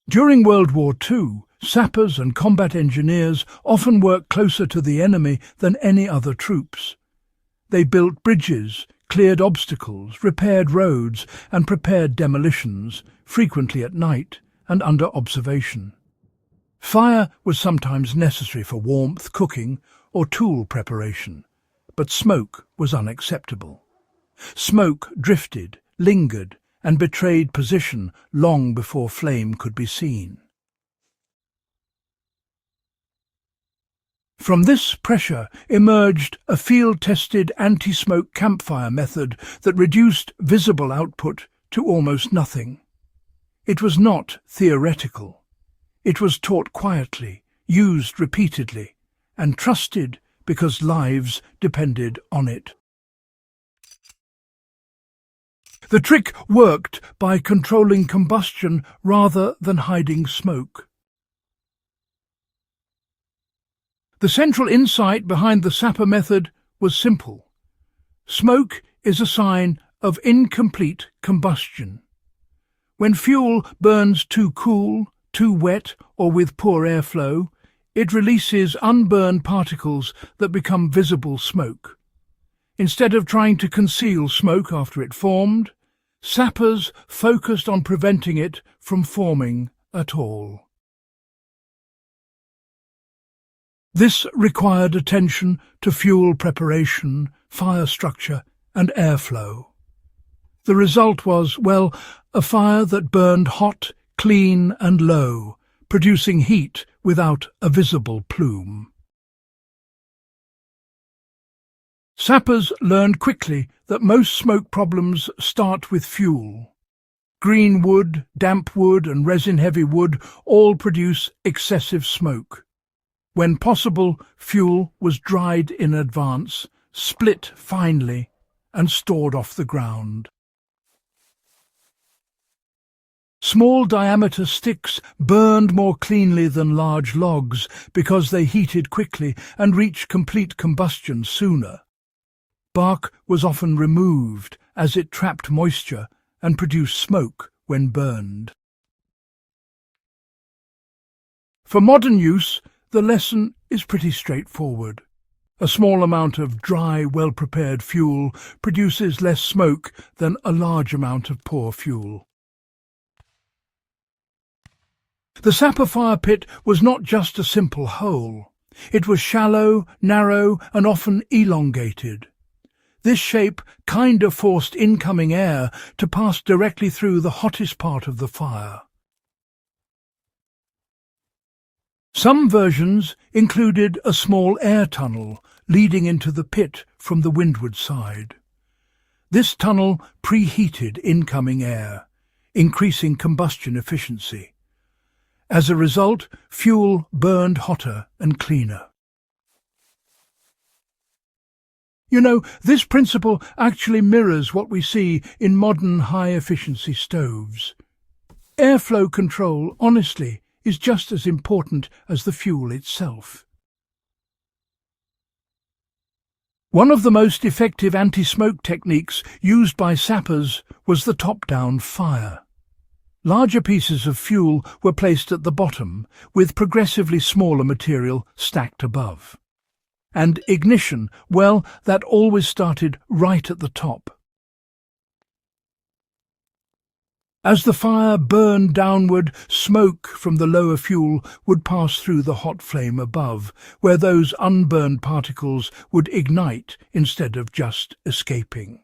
During World War II, sappers and combat engineers often worked closer to the enemy than any other troops. They built bridges, cleared obstacles, repaired roads, and prepared demolitions, frequently at night and under observation. Fire was sometimes necessary for warmth, cooking, or tool preparation, but smoke was unacceptable. Smoke drifted, lingered, and betrayed position long before flame could be seen. From this pressure emerged a field-tested anti-smoke campfire method that reduced visible output to almost nothing. It was not theoretical. It was taught quietly, used repeatedly, and trusted because lives depended on it. The trick worked by controlling combustion rather than hiding smoke. The central insight behind the Sapper method was simple. Smoke is a sign of incomplete combustion. When fuel burns too cool, too wet, or with poor airflow, it releases unburned particles that become visible smoke. Instead of trying to conceal smoke after it formed, sappers focused on preventing it from forming at all. This required attention to fuel preparation, fire structure, and airflow. The result was, well, a fire that burned hot, clean, and low, producing heat without a visible plume. Sappers learned quickly that most smoke problems start with fuel. Green wood, damp wood, and resin-heavy wood all produce excessive smoke. When possible, fuel was dried in advance, split finely, and stored off the ground. Small diameter sticks burned more cleanly than large logs because they heated quickly and reached complete combustion sooner. Bark was often removed as it trapped moisture and produced smoke when burned. For modern use, the lesson is pretty straightforward. A small amount of dry, well-prepared fuel produces less smoke than a large amount of poor fuel. The sapper fire pit was not just a simple hole. It was shallow, narrow, and often elongated. This shape kind of forced incoming air to pass directly through the hottest part of the fire. Some versions included a small air tunnel leading into the pit from the windward side. This tunnel preheated incoming air, increasing combustion efficiency. As a result, fuel burned hotter and cleaner. You know, this principle actually mirrors what we see in modern high-efficiency stoves. Airflow control, honestly, is just as important as the fuel itself. One of the most effective anti-smoke techniques used by sappers was the top-down fire. Larger pieces of fuel were placed at the bottom, with progressively smaller material stacked above. And ignition, well, that always started right at the top. As the fire burned downward, smoke from the lower fuel would pass through the hot flame above, where those unburned particles would ignite instead of just escaping.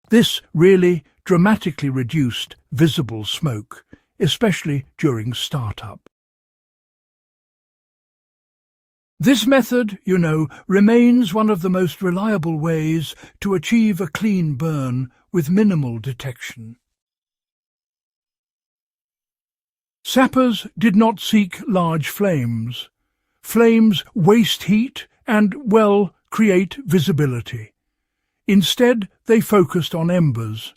This really dramatically reduced visible smoke, especially during startup. This method, you know, remains one of the most reliable ways to achieve a clean burn with minimal detection. Sappers did not seek large flames. Flames waste heat and, well, create visibility. Instead, they focused on embers.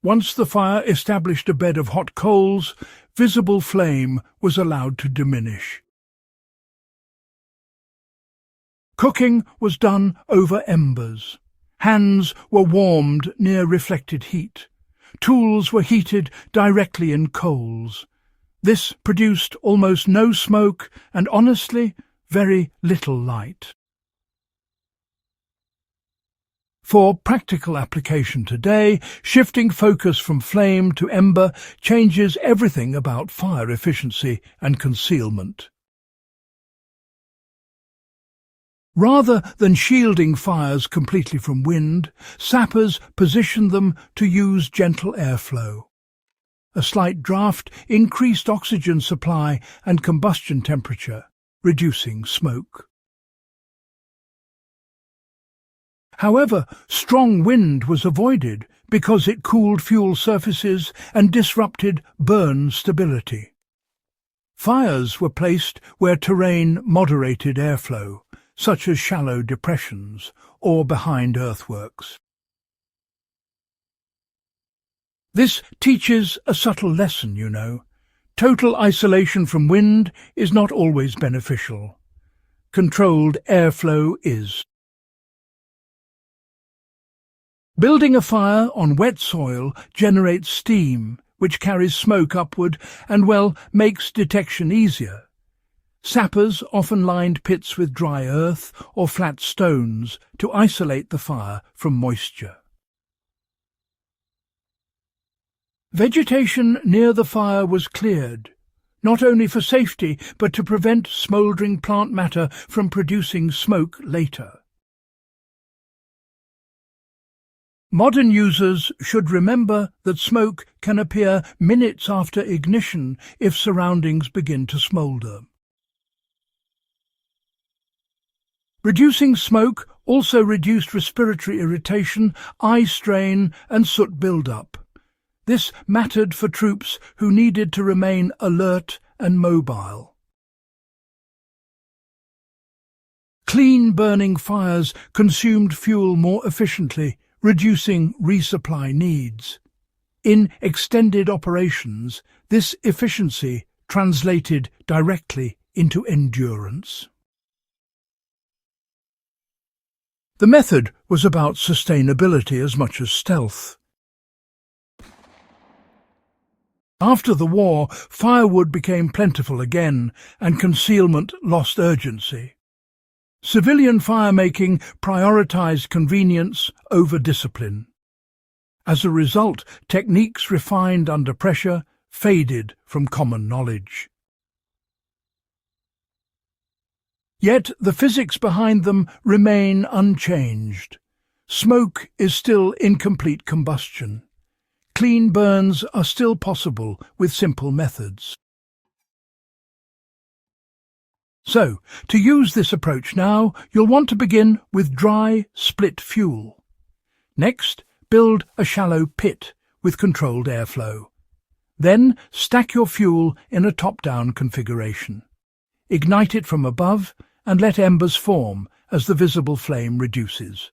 Once the fire established a bed of hot coals, visible flame was allowed to diminish. Cooking was done over embers. Hands were warmed near reflected heat. Tools were heated directly in coals. This produced almost no smoke and, honestly, very little light. For practical application today, shifting focus from flame to ember changes everything about fire efficiency and concealment. Rather than shielding fires completely from wind, sappers positioned them to use gentle airflow. A slight draft increased oxygen supply and combustion temperature, reducing smoke. However, strong wind was avoided because it cooled fuel surfaces and disrupted burn stability. Fires were placed where terrain moderated airflow, such as shallow depressions or behind earthworks. This teaches a subtle lesson, you know. Total isolation from wind is not always beneficial. Controlled airflow is. Building a fire on wet soil generates steam, which carries smoke upward and, well, makes detection easier. Sappers often lined pits with dry earth or flat stones to isolate the fire from moisture. Vegetation near the fire was cleared, not only for safety but to prevent smouldering plant matter from producing smoke later. Modern users should remember that smoke can appear minutes after ignition if surroundings begin to smoulder. Reducing smoke also reduced respiratory irritation, eye strain and soot build-up. This mattered for troops who needed to remain alert and mobile. Clean-burning fires consumed fuel more efficiently, reducing resupply needs. In extended operations, this efficiency translated directly into endurance. The method was about sustainability as much as stealth. After the war, firewood became plentiful again, and concealment lost urgency. Civilian firemaking prioritized convenience over discipline. As a result, techniques refined under pressure faded from common knowledge. Yet the physics behind them remain unchanged. Smoke is still incomplete combustion. Clean burns are still possible with simple methods. So, to use this approach now, you'll want to begin with dry, split fuel. Next, build a shallow pit with controlled airflow. Then, stack your fuel in a top-down configuration. Ignite it from above and let embers form as the visible flame reduces.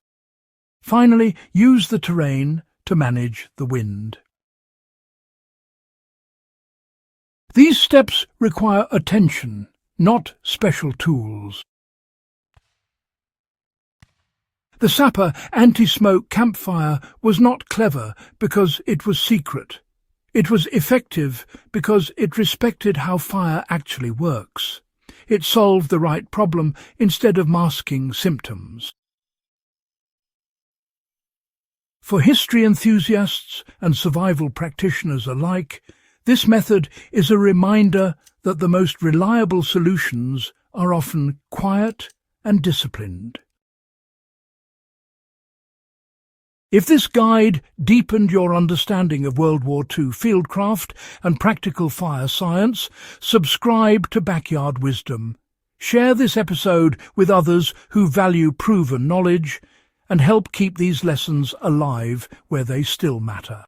Finally, use the terrain to manage the wind. These steps require attention, not special tools. The Sapper anti-smoke campfire was not clever because it was secret. It was effective because it respected how fire actually works. It solved the right problem instead of masking symptoms. For history enthusiasts and survival practitioners alike, this method is a reminder that the most reliable solutions are often quiet and disciplined. If this guide deepened your understanding of World War II fieldcraft and practical fire science, subscribe to Backyard Wisdom. Share this episode with others who value proven knowledge and help keep these lessons alive where they still matter.